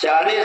40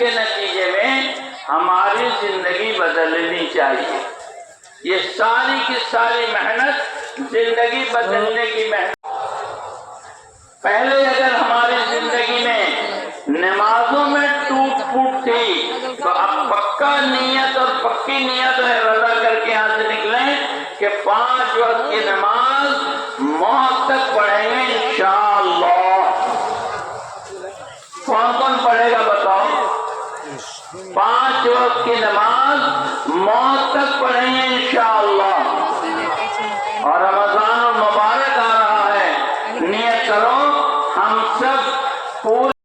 کے نتیجے میں ہماری زندگی بدلنی چاہیے. یہ ساری کی ساری محنت زندگی بدلنے کی محنت. پہلے اگر ہماری زندگی میں نمازوں میں ٹوٹ پھوٹ تھی تو اب پکا نیت اور پکی نیت ارادہ کر کے یہاں سے نکلیں کہ 5 وقت کی نماز موت تک پڑھیں گے انشاءاللہ. کون کون پڑھے گا بتاؤ؟ 5 وقت کی نماز موت تک پڑھیں گے انشاءاللہ. اور رمضان المبارک آ رہا ہے، نیت کرو ہم سب پورے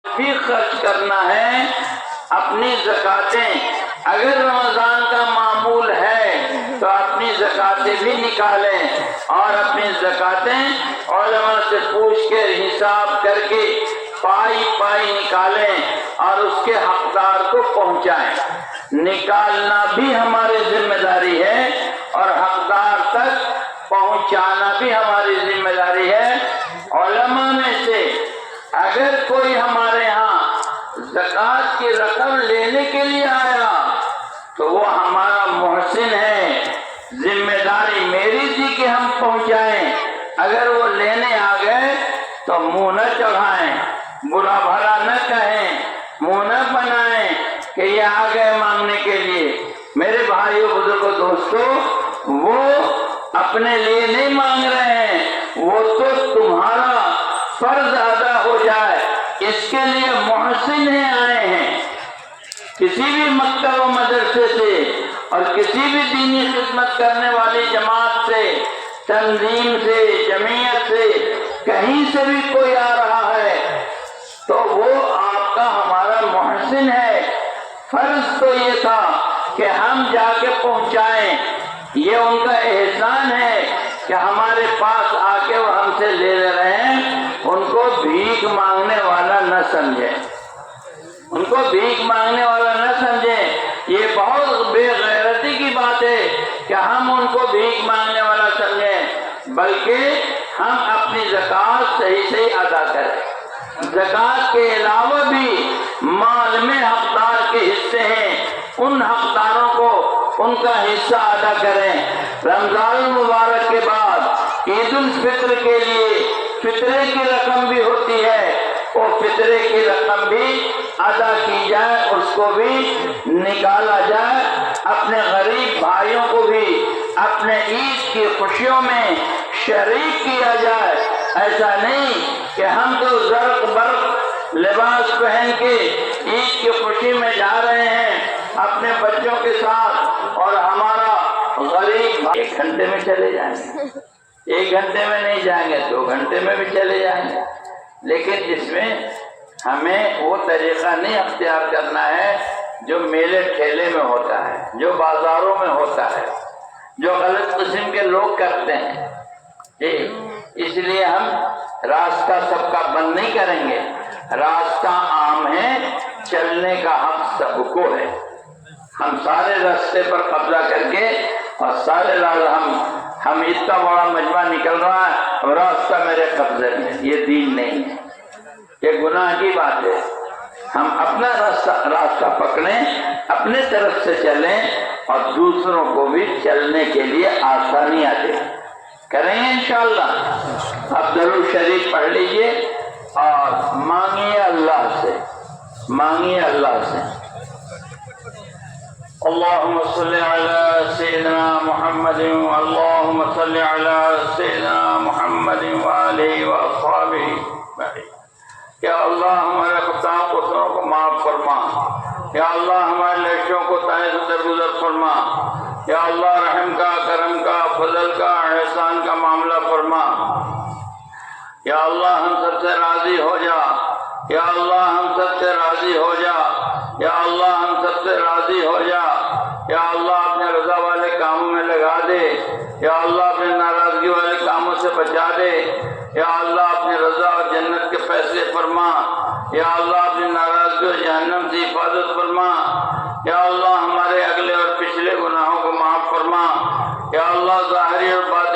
بھی خرچ کرنا ہے اپنی زکاتیں. اگر رمضان کا معمول ہے تو اپنی زکاتیں بھی نکالیں اور اپنی زکاتیں علماء سے پوچھ کے حساب کر کے پائی پائی نکالیں اور اس کے حقدار کو پہنچائیں. نکالنا بھی ہماری ذمہ داری ہے اور حقدار تک پہنچانا بھی ہماری ذمہ داری ہے. علماء میں سے اگر کوئی ہمارے ہاں زکوٰۃ کی رقم لینے کے لیے آیا تو وہ ہمارا محسن ہے. ذمہ داری میری تھی کہ ہم پہنچائیں. اگر وہ لینے آ گئے تو منہ نہ چڑھائیں، برا بھلا نہ کہیں، منہ نہ بنائیں کہ یہ آ گئے مانگنے کے لیے. میرے بھائیوں بزرگوں دوستوں، وہ اپنے لیے نہیں مانگ رہے ہیں، وہ تو تمہارا فرض ادا ہو جائے اس کے لیے محسن آئے ہیں. کسی بھی مکتب و مدرسے سے اور کسی بھی دینی خدمت کرنے والی جماعت سے، تنظیم سے، جمعیت سے، کہیں سے بھی کوئی آ رہا ہے تو وہ آپ کا ہمارا محسن ہے. فرض تو یہ تھا کہ ہم جا کے پہنچائیں. یہ ان کا احسان ہے کہ ہمارے پاس آ کے وہ ہم سے لے رہے ہیں. ان کو بھیک مانگنے والا نہ سمجھیں، ان کو بھیک مانگنے والا نہ سمجھیں. یہ بہت بے غیرتی کی بات ہے کہ ہم ان کو بھیک مانگنے والا سمجھیں، بلکہ ہم اپنی زکوٰۃ صحیح صحیح ادا کریں. زکوٰۃ کے علاوہ بھی مال میں حقدار کے حصے ہیں، ان حقداروں کو ان کا حصہ ادا کریں. رمضان المبارک کے بعد عید الفطر کے لیے فطرے کی رقم بھی ہوتی ہے، وہ فطرے کی رقم بھی ادا کی جائے، اس کو بھی نکالا جائے. اپنے غریب بھائیوں کو بھی اپنے عید کی خوشیوں میں شریک کیا جائے. ایسا نہیں کہ ہم تو زرق برق لباس پہن کے عید کی خوشی میں جا رہے ہیں اپنے بچوں کے ساتھ اور ہمارا غریب 1 گھنٹے میں چلے جائیں گے، 1 گھنٹے میں نہیں جائیں گے، 2 گھنٹے میں بھی چلے جائیں گے. لیکن اس میں ہمیں وہ طریقہ نہیں اختیار کرنا ہے جو میلے ٹھیلے میں ہوتا ہے، جو بازاروں میں ہوتا ہے، جو غلط قسم کے لوگ کرتے ہیں. اس لیے ہم راستہ سب کا بند نہیں کریں گے. راستہ عام ہے، چلنے کا حق سب کو ہے. ہم سارے راستے پر قبضہ کر کے اور سارے ہم اتنا بڑا مجمع نکل رہا ہے اور راستہ میرے قبضے میں، یہ دین نہیں ہے، یہ گناہ کی بات ہے. ہم اپنا راستہ پکڑیں، اپنے طرف سے چلیں اور دوسروں کو بھی چلنے کے لیے آسانیاں دیں. کریں گے انشاءاللہ. اب درود شریف پڑھ لیجئے اور مانگیے اللہ سے، مانگیے اللہ سے. اللهم صل على سيدنا محمد، اللهم صل على سيدنا محمد وآله وأصحابه. یا اللہ ہمارے خطاؤں قصوروں کو معاف فرما. یا اللہ ہمارے لہجوں کو تائیں سے درگزر فرما. یا اللہ رحم کا، کرم کا، فضل کا، احسان کا معاملہ فرما. یا اللہ ہم سب سے راضی ہو جا. یا اللہ ہم سب سے راضی ہو جا. یا اللہ ہم سب سے راضی ہو جا. یا اللہ اپنے رضا والے کاموں میں لگا دے. یا اللہ اپنے ناراضگی والے کاموں سے بچا دے. یا اللہ اپنے رضا اور جنت کے فیصلے فرما. یا اللہ اپنی ناراضگی اور جہنم سے حفاظت فرما. یا اللہ ہمارے اگلے اور پچھلے گناہوں کو معاف فرما. یا اللہ ظاہری اور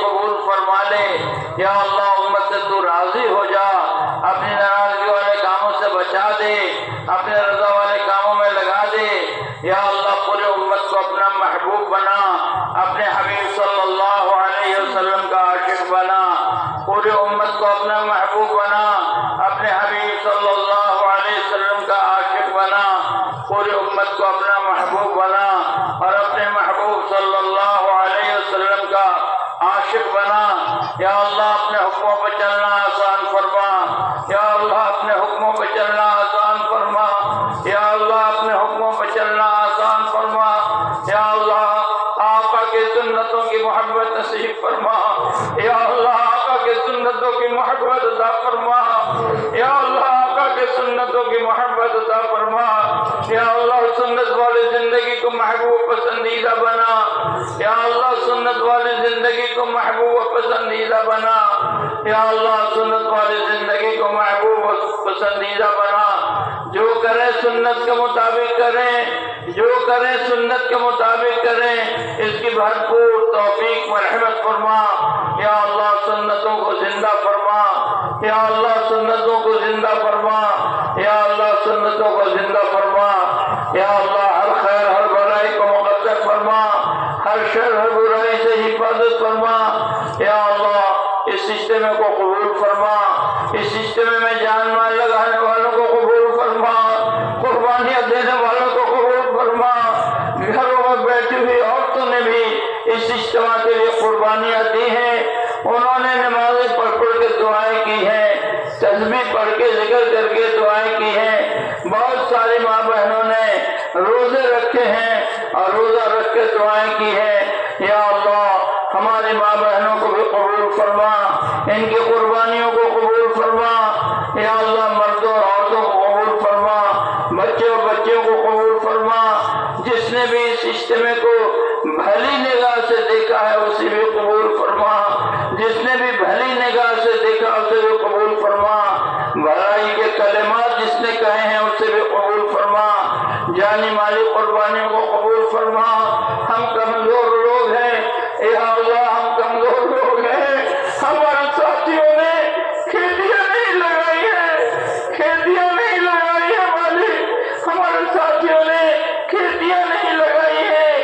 قبول فرما لے۔ یا اللہ امت سے تو راضی ہو جا، اپنی ناراضگی والے کاموں سے بچا دے، اپنے رضا والے کاموں میں لگا دے۔ یا اللہ پورے امت کو اپنا محبوب بنا، اپنے حبیب صلی اللہ علیہ وسلم کا عاشق بنا، پورے امت کو اپنا محبوب بنا، اپنے حبیب صلی اللہ علیہ وسلم کا عاشق بنا، پورے امت کو اپنا محبوب بنا اور اپنے محبوب صلی اللہ علیہ وسلم کا عاشق بنا۔ یا اللہ اپنے حکموں پہ چلنا آسان فرما، یا اللہ اپنے حکموں پہ چلنا آسان فرما، یا اللہ اپنے حکموں پہ چلنا آسان فرما۔ یا اللہ آقا کی سنتوں کی محبت نصیب فرما، یا اللہ آقا کی سنتوں کی محبت عطا فرما، یا اللہ آقا کی سنتوں کی محبت عطا فرما۔ یا اللہ سنت والی زندگی کو محبوب پسندیدہ بنا، یا اللہ سنت والی زندگی کو محبوب پسندیدہ بنا، یا اللہ سنت والی زندگی کو محبوب پسندیدہ بنا۔ جو کرے سنت کے مطابق کریں، جو کرے سنت کے مطابق کریں، اس کی بھرپور توفیق مرحمت فرما۔ یا اللہ سنتوں کو زندہ فرما، یا اللہ سنتوں کو زندہ فرما، یا اللہ سنتوں کو زندہ فرما۔ یا اللہ ہر خیر ہر برائی کو مقدر فرما، ہر شر ہر برائی سے حفاظت فرما۔ یا اللہ اس اجتماع کو قبول فرما، اس اجتماع میں جان مال لگانے والوں کو قبول فرما، قربانیاں دینے والوں کو قبول فرما۔ گھروں میں بیٹھی ہوئی عورتوں نے بھی اس اجتماع کے لیے قربانیاں دی ہیں، انہوں نے نمازیں پڑھ کے دعائیں کی ہیں، تسبیح پڑھ کے ذکر کر کے دعائیں کی ہیں۔ بہت ساری ماں بہنوں نے روزے رکھے ہیں اور روزہ رکھ کے دعائیں کی ہیں۔ یا اللہ ہماری ماں بہنوں کو بھی قبول فرما، ان کی قربانیوں کو قبول فرما۔ یا اللہ مردوں اور عورتوں کو قبول فرما، بچے اور بچیوں کو قبول فرما۔ جس نے بھی اس اجتماع کو بھلی نگاہ سے دیکھا ہے اسے بھی قبول فرما، جس نے بھی بھلی نگاہ سے دیکھا اسے بھی قبول فرما۔ بھلائی کے کلمات جس نے کہے ہیں اسے بھی قبول فرما، جانی مالی قربانیوں کو قبول فرما۔ ہم کمزور لوگ ہیں، یا اللہ ہم کمزور لوگ ہیں، ہمارے ساتھیوں نے کھیتیاں نہیں لگائی ہیں، کھیتیاں نہیں لگائی ہیں مالک، ہمارے ساتھیوں نے کھیتیاں نہیں لگائی ہیں،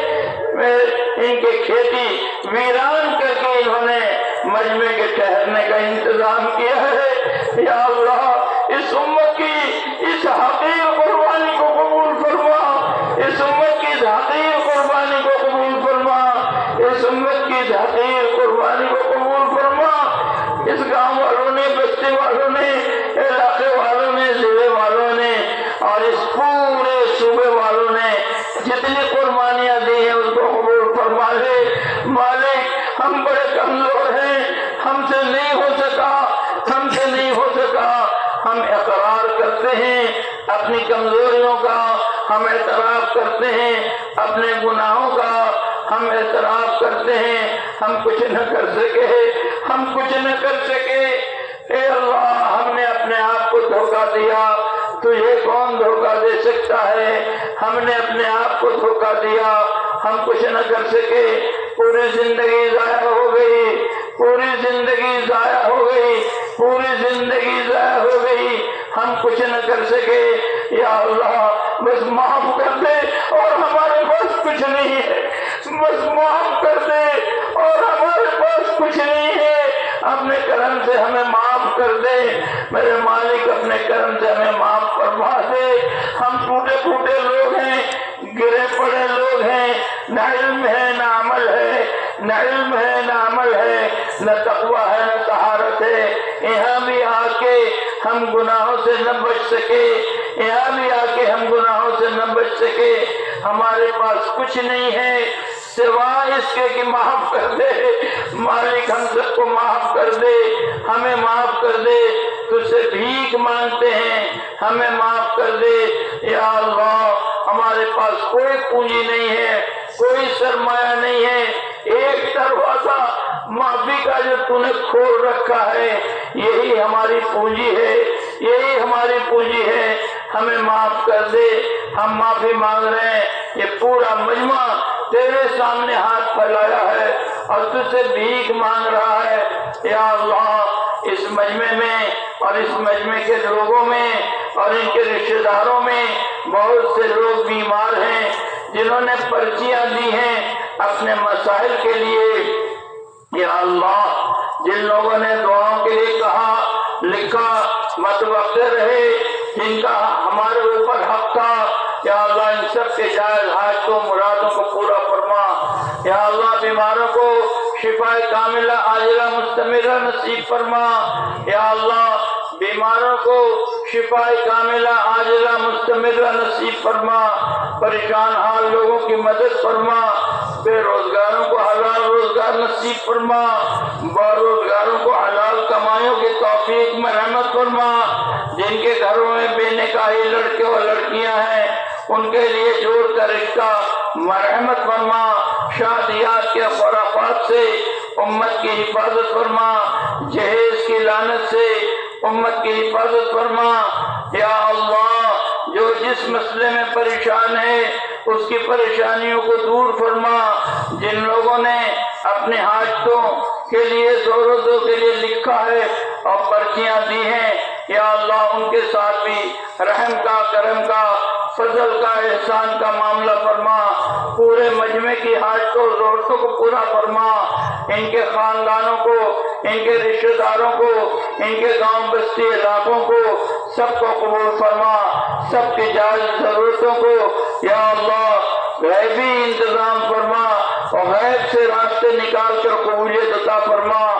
ان کے کھیتی ویران کر کے انہوں نے مجمع کے ٹھہرنے کا انتظام کیا ہے۔ یا اللہ اس امت کی اس حقیر قربانی کو قبول فرما، اس امت کی حقیر قربانی کو قبول فرما، اس امت کی حقیر قربانی کو قبول فرما۔ اس گاؤں والوں نے، بستی والوں نے، علاقے والوں نے، ضلع والوں نے اور اس پورے صوبے والوں نے جتنی قربانیاں دی ہیں اس کو قبول فرما لے۔ مالک ہم بڑے کمزور ہیں، ہم سے نہیں ہو سکا، ہم سے نہیں ہو سکا۔ ہم اقرار کرتے ہیں اپنی کمزوریوں کا، ہم اعتراف کرتے ہیں اپنے گناہوں کا، ہم اعتراف کرتے ہیں ہم کچھ نہ کر سکے، ہم کچھ نہ کر سکے۔ اے اللہ ہم نے اپنے آپ کو دھوکہ دیا، تجھے کون دھوکہ دے سکتا ہے؟ ہم نے اپنے آپ کو دھوکہ دیا، ہم کچھ نہ کر سکے۔ پوری زندگی ضائع ہو گئی، پوری زندگی ضائع ہو گئی، پوری زندگی ضائع ہو گئی، ہم کچھ نہ کر سکے۔ یا اللہ بس معاف کر دے اور ہمارے پاس کچھ نہیں ہے، بس معاف کر دے اور ہمارے پاس کچھ نہیں ہے۔ اپنے کرم سے ہمیں معاف کر دے میرے مالک، اپنے کرم سے ہمیں معاف فرما دے۔ ہم ٹوٹے پھوٹے لوگ ہیں، گرے پڑے لوگ ہیں، نہ علم ہے نہ عمل ہے، نہ علم ہے نہ عمل ہے، نہ تقوی ہے نہ طہارت ہے۔ یہاں بھی آ کے ہم گناہوں سے نہ بچ سکے، یہاں بھی آ کے ہم گناہوں سے نہ بچ سکے۔ ہمارے پاس کچھ نہیں ہے سوائے اس کے کہ معاف کر دے مالک، ہم سب کو معاف کر دے، ہمیں معاف کر دے، تجھ سے بھیک مانگتے ہیں، ہمیں معاف کر دے۔ یا اللہ ہمارے پاس کوئی پونجی نہیں ہے، کوئی سرمایہ نہیں ہے، ایک دروازہ معافی کا جو تو نے کھول رکھا ہے یہی ہماری پونجی ہے، یہی ہماری پونجی ہے، ہمیں معاف کر دے۔ ہم معافی مانگ رہے ہیں، یہ پورا مجمع تیرے سامنے ہاتھ پھیلایا ہے اور تجھ سے بھیک مانگ رہا ہے۔ یا اللہ اس مجمع میں اور اس مجمع کے لوگوں میں اور ان کے رشتہ داروں میں بہت سے لوگ بیمار ہیں جنہوں نے پرچیاں دی ہیں اپنے مسائل کے لیے۔ یا اللہ جن لوگوں نے دعاؤں کے لیے کہا لکھا متوقع رہے جن کا ہمارے اوپر حق تھا، یا اللہ ان سب کے جائز حاجتوں مرادوں کو پورا فرما۔ یا اللہ بیماروں کو شفا کاملہ عاجلہ مستمرہ نصیب فرما۔ یا اللہ بیماروں کو شفا کاملہ عاجلہ مستمرہ نصیب فرما۔ پریشان حال لوگوں کی مدد فرما۔ بے روزگاروں کو حلال روزگار نصیب فرما۔ با روزگاروں کو حلال کمائیوں کی توفیق میں رحمت فرما۔ جن کے گھروں میں بے نکاحی لڑکے اور لڑکیاں ہیں ان کے لیے جوڑ کر رشتہ مرحمت فرما۔ شادیات کے خرافات سے امت کی حفاظت فرما۔ جہیز کی لعنت سے امت کی حفاظت فرما۔ یا اللہ جو جس مسئلے میں پریشان ہے اس کی پریشانیوں کو دور فرما۔ جن لوگوں نے اپنے حاجتوں کے لیے ضرورتوں کے لیے لکھا ہے اور پرچیاں دی ہیں، یا اللہ ان کے ساتھ بھی رحم کا کرم کا فضل کا احسان کا معاملہ فرما۔ پورے مجمع کی حاجتوں ضرورتوں کو پورا فرما۔ ان کے خاندانوں کو ان کے رشتہ داروں کو ان کے گاؤں بستی علاقوں کو سب کو قبول فرما۔ سب کی جائز ضرورتوں کو یا اللہ غیبی انتظام فرما اور غیب سے راستے نکال کر قبولیت عطا فرما۔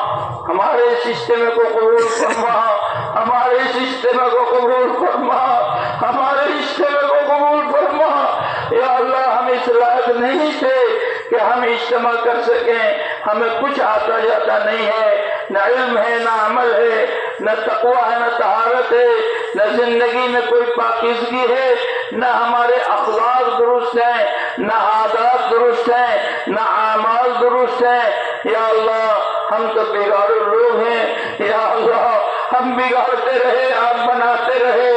ہمارے اس اجتماع کو قبول فرما۔ ہمارے اس اجتماع کو قبول فرما۔ ہمارے اجتماع کو قبول فرما۔ یا اللہ ہم اس لائق نہیں تھے کہ ہم اجتماع کر سکیں، ہمیں کچھ آتا جاتا نہیں ہے، نہ علم ہے نہ عمل ہے، نہ تقوی ہے نہ طہارت ہے، نہ زندگی میں کوئی پاکیزگی ہے، نہ ہمارے اخلاق درست ہیں، نہ عادات درست ہیں، نہ اعمال درست ہیں۔ یا اللہ ہم تو بگاڑے لوگ ہیں۔ یا اللہ ہم بگاڑتے رہے آپ بناتے رہے،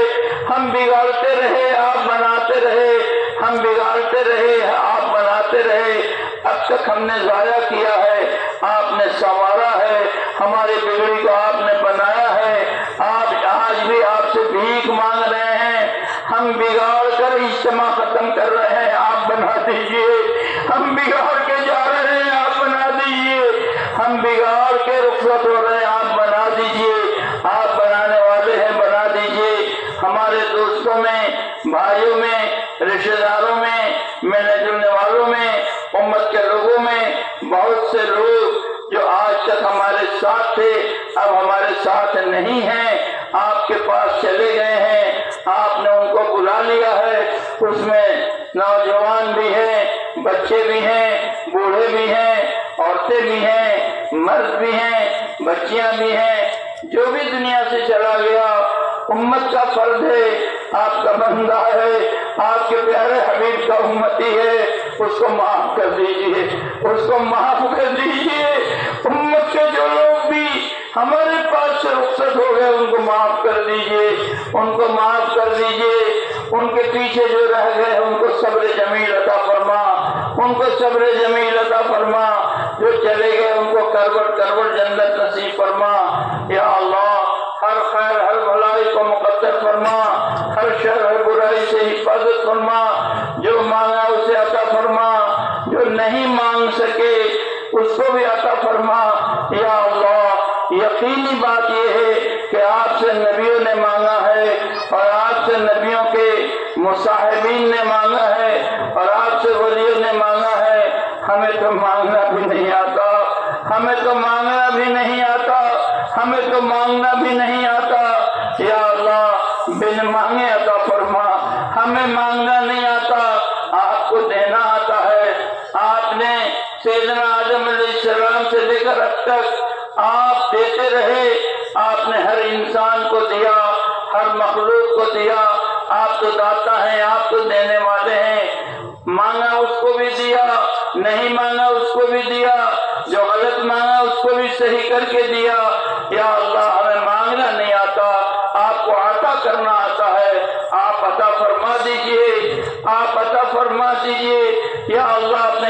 ہم بگاڑتے رہے آپ بناتے رہے، ہم بگاڑتے رہے آپ بناتے رہے۔ اب تک ہم نے ضائع کیا ہے، آپ نے سنوارا ہے، ہماری بگڑی کو آپ نے بنایا ہے۔ آپ آج بھی آپ سے بھیک مانگ رہے ہیں، ہم بگاڑ کر اجتماع ختم کر رہے ہیں، آپ بنا دیجئے۔ ہم بگاڑ کے جا رہے ہیں، آپ بنا دیجئے۔ ہم بگاڑ کے رخصت ہو رہے ہیں، آپ بنا دیجئے۔ آپ بنانے والے ہیں، بنا دیجئے۔ ہمارے دوستوں میں بھائیوں میں رشتہ داروں میں ملنے جلنے والوں میں امت کے لوگوں میں بہت سے لوگ جو آج تک ہمارے ساتھ تھے اب ہمارے ساتھ نہیں ہیں، آپ کے پاس چلے گئے ہیں، آپ نے ان کو بلا لیا ہے۔ اس میں نوجوان بھی ہیں، بچے بھی ہیں، بوڑھے بھی ہیں، عورتیں بھی ہیں، مرد بھی ہیں، بچیاں بھی ہیں۔ جو بھی دنیا سے چلا گیا امت کا فرد ہے، آپ کا بندہ ہے، آپ کے پیارے حبیب کا امتی ہے، اس کو معاف کر دیجئے، اس کو معاف کر دیجئے۔ امت کے جو لوگ بھی ہمارے پاس سے رخصت ہو گئے ان کو معاف کر دیجئے، ان کو معاف کر دیجئے۔ ان کے پیچھے جو رہ گئے ان کو صبر جمیل عطا فرما، ان کو صبر جمیل عطا فرما۔ جو چلے گئے ان کو کروٹ کروٹ جنت نصیب فرما۔ یا اللہ ہر خیر ہر بھلائی کو مقدر فرما، ہر شر ہر برائی سے حفاظت فرما۔ جو مانگا اسے عطا فرما، جو نہیں مانگ سکے اس کو بھی عطا فرما۔ یا اللہ یقینی بات یہ ہے کہ آپ سے نبیوں نے مانگا ہے اور آپ سے نبیوں کے مصاحبین نے مانگا ہے اور آپ سے ولیوں نے مانگا ہے۔ ہمیں تو مانگنا بھی نہیں آتا، ہمیں تو مانگنا بھی نہیں آتا، ہمیں تو مانگنا بھی نہیں آتا۔ یا اللہ بن مانگے عطا فرما۔ ہمیں مانگنا نہیں آتا، آپ کو دینا آتا ہے۔ آپ نے سیدنا آدم علیہ السلام سے لے کر اب تک آپ دیتے رہے، آپ نے ہر انسان کو دیا، ہر مخلوق کو دیا۔ آپ تو داتا ہیں، آپ تو دینے والے ہیں۔ مانگا اس کو بھی دیا، نہیں مانگا اس کو بھی دیا، جو غلط مانگا اس کو بھی صحیح کر کے دیا۔ یا اللہ ہمیں مانگنا نہیں آتا، آپ کو عطا کرنا آتا ہے، آپ عطا فرما دیجئے، آپ عطا فرما دیجئے۔ یا اللہ اپنے